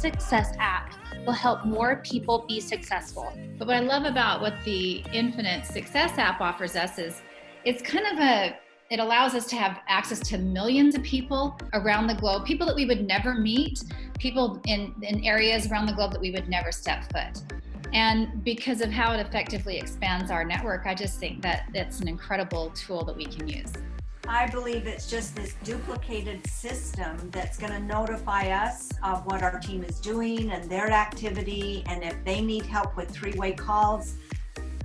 success app will help more people be successful. But what I love about what the Infinite Success app offers us is it allows us to have access to millions of people around the globe, people that we would never meet, people in areas around the globe that we would never step foot. And because of how it effectively expands our network, I just think that it's an incredible tool that we can use. I believe it's just this duplicated system that's going to notify us of what our team is doing and their activity. And if they need help with three-way calls,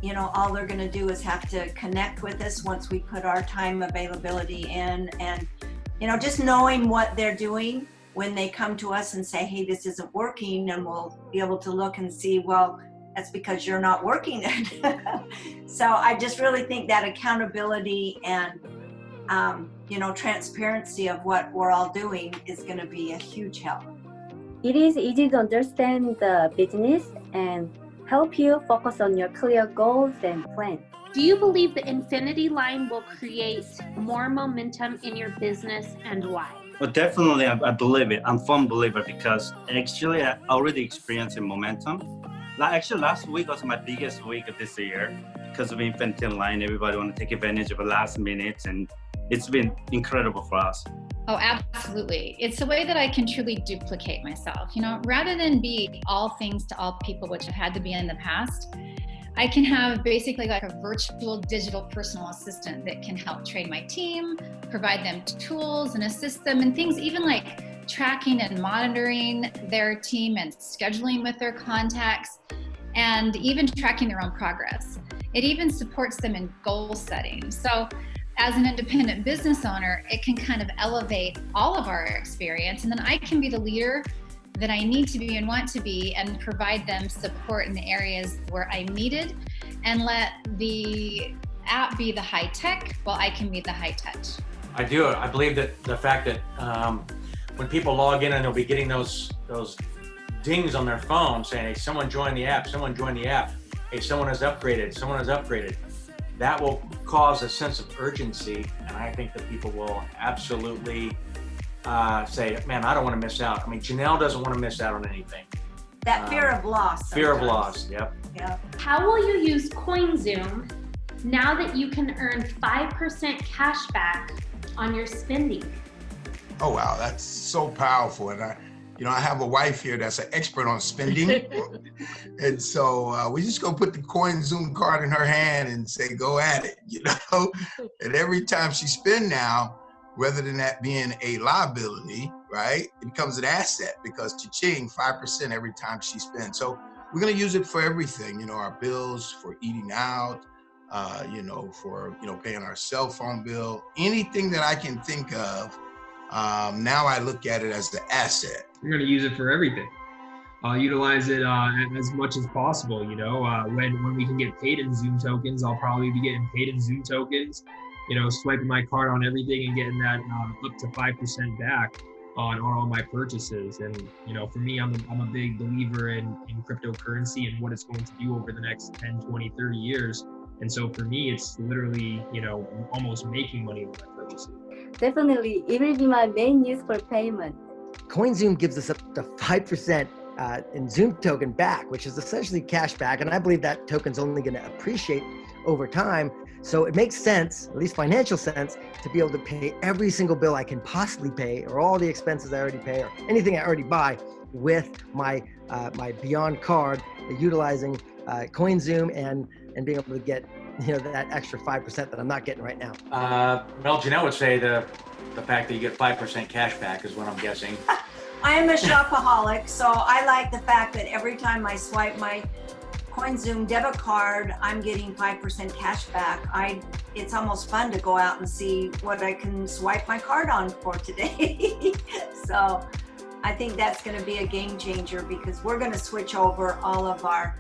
you know, all they're going to do is have to connect with us once we put our time availability in. And, you know, just knowing what they're doing when they come to us and say, hey, this isn't working, and we'll be able to look and see, well, that's because you're not working it. So I just really think that accountability and you know, transparency of what we're all doing is going to be a huge help. It is easy to understand the business and help you focus on your clear goals and plans. Do you believe the Infinity line will create more momentum in your business, and why? Well, definitely, I believe it. I'm a firm believer because actually I already experienced momentum. Actually, last week was my biggest week of this year because of Infinity line. Everybody want to take advantage of the last minute, and it's been incredible for us. Oh, absolutely. It's a way that I can truly duplicate myself. You know, rather than be all things to all people, which I've had to be in the past, I can have basically like a virtual digital personal assistant that can help train my team, provide them tools and assist them in things, even like tracking and monitoring their team and scheduling with their contacts, and even tracking their own progress. It even supports them in goal setting. So as an independent business owner, it can kind of elevate all of our experience, and then I can be the leader that I need to be and want to be, and provide them support in the areas where I'm needed, and let the app be the high tech while I can be the high touch. I do. I believe that the fact that when people log in and they'll be getting those dings on their phone saying, hey, someone joined the app, someone joined the app, hey, someone has upgraded, someone has upgraded. That will cause a sense of urgency, and I think that people will absolutely say, man, I don't want to miss out. I mean, Janelle doesn't want to miss out on anything. That fear of loss. Fear of loss, yep. How will you use CoinZoom now that you can earn 5% cash back on your spending? Oh, wow, that's so powerful. And I have a wife here that's an expert on spending. And so we just go put the CoinZoom card in her hand and say, go at it, you know? And every time she spend now, rather than that being a liability, right, it becomes an asset because cha-ching, 5% every time she spends. So we're gonna use it for everything, you know, our bills, for eating out, you know, for, you know, paying our cell phone bill, anything that I can think of. Now I look at it as the asset. We're going to use it for everything. I'll utilize it as much as possible. You know, when we can get paid in Zoom tokens, I'll probably be getting paid in Zoom tokens. You know, swiping my card on everything and getting that up to 5% back on all my purchases. And you know, for me, I'm a big believer in cryptocurrency and what it's going to do over the next 10, 20, 30 years. And so for me, it's literally, you know, almost making money with my purchases. Definitely, it will be my main use for payment. CoinZoom gives us up to 5% in Zoom token back, which is essentially cash back. And I believe that token's only going to appreciate over time. So it makes sense, at least financial sense, to be able to pay every single bill I can possibly pay, or all the expenses I already pay, or anything I already buy with my Beyond card, utilizing CoinZoom and being able to get, you know, that extra 5% that I'm not getting right now. Well, Janelle would say the fact that you get 5% cash back is what I'm guessing. I am a shopaholic, so I like the fact that every time I swipe my CoinZoom debit card, I'm getting 5% cash back. It's almost fun to go out and see what I can swipe my card on for today. So I think that's going to be a game changer, because we're going to switch over all of our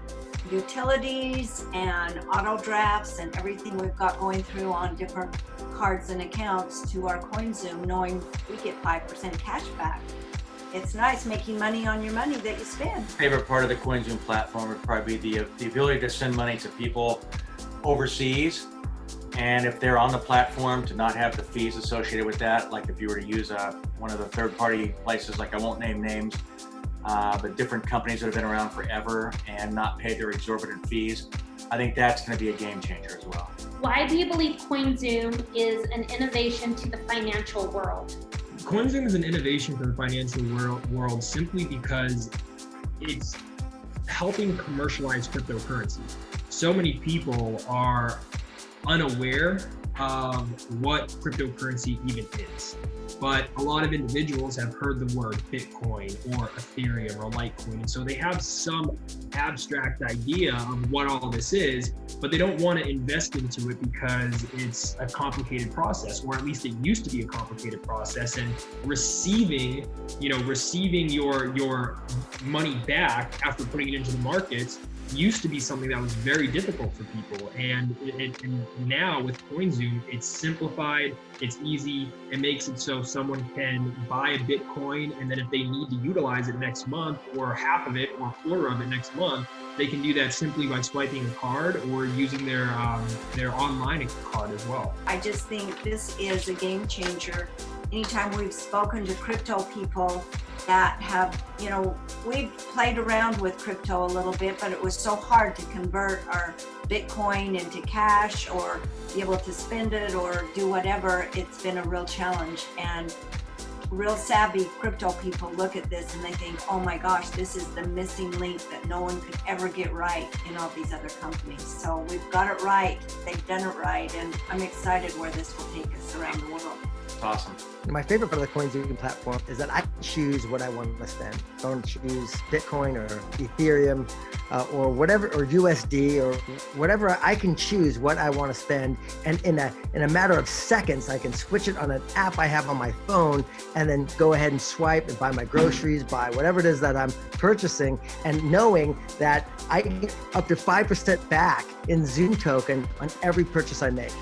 utilities and auto drafts and everything we've got going through on different cards and accounts to our CoinZoom, knowing we get 5% cash back. It's nice making money on your money that you spend. Favorite part of the CoinZoom platform would probably be the ability to send money to people overseas. And if they're on the platform, to not have the fees associated with that. Like if you were to use one of the third-party places, like I won't name names, but different companies that have been around forever and not paid their exorbitant fees. I think that's going to be a game changer as well. Why do you believe CoinZoom is an innovation to the financial world? CoinZoom is an innovation for the financial world simply because it's helping commercialize cryptocurrency. So many people are unaware of what cryptocurrency even is. But a lot of individuals have heard the word Bitcoin or Ethereum or Litecoin. And so they have some abstract idea of what all this is, but they don't want to invest into it because it's a complicated process, or at least it used to be a complicated process. And receiving your money back after putting it into the markets used to be something that was very difficult for people. And now with CoinZoom, it's simplified, it's easy, it makes it so someone can buy a Bitcoin, and then if they need to utilize it next month, or half of it or a quarter of it next month, they can do that simply by swiping a card or using their online card as well. I just think this is a game changer. Anytime we've spoken to crypto people that have, we've played around with crypto a little bit, but it was so hard to convert our Bitcoin into cash or be able to spend it or do whatever. It's been a real challenge. And real savvy crypto people look at this and they think, oh my gosh, this is the missing link that no one could ever get right in all these other companies. So we've got it right, they've done it right, and I'm excited where this will take us around the world. Awesome. My favorite part of the CoinZoom platform is that I can choose what I want to spend. I don't choose Bitcoin or Ethereum or whatever, or USD or whatever. I can choose what I want to spend, and in a matter of seconds, I can switch it on an app I have on my phone, and then go ahead and swipe and buy my groceries, buy whatever it is that I'm purchasing, and knowing that I get up to 5% back in Zoom token on every purchase I make.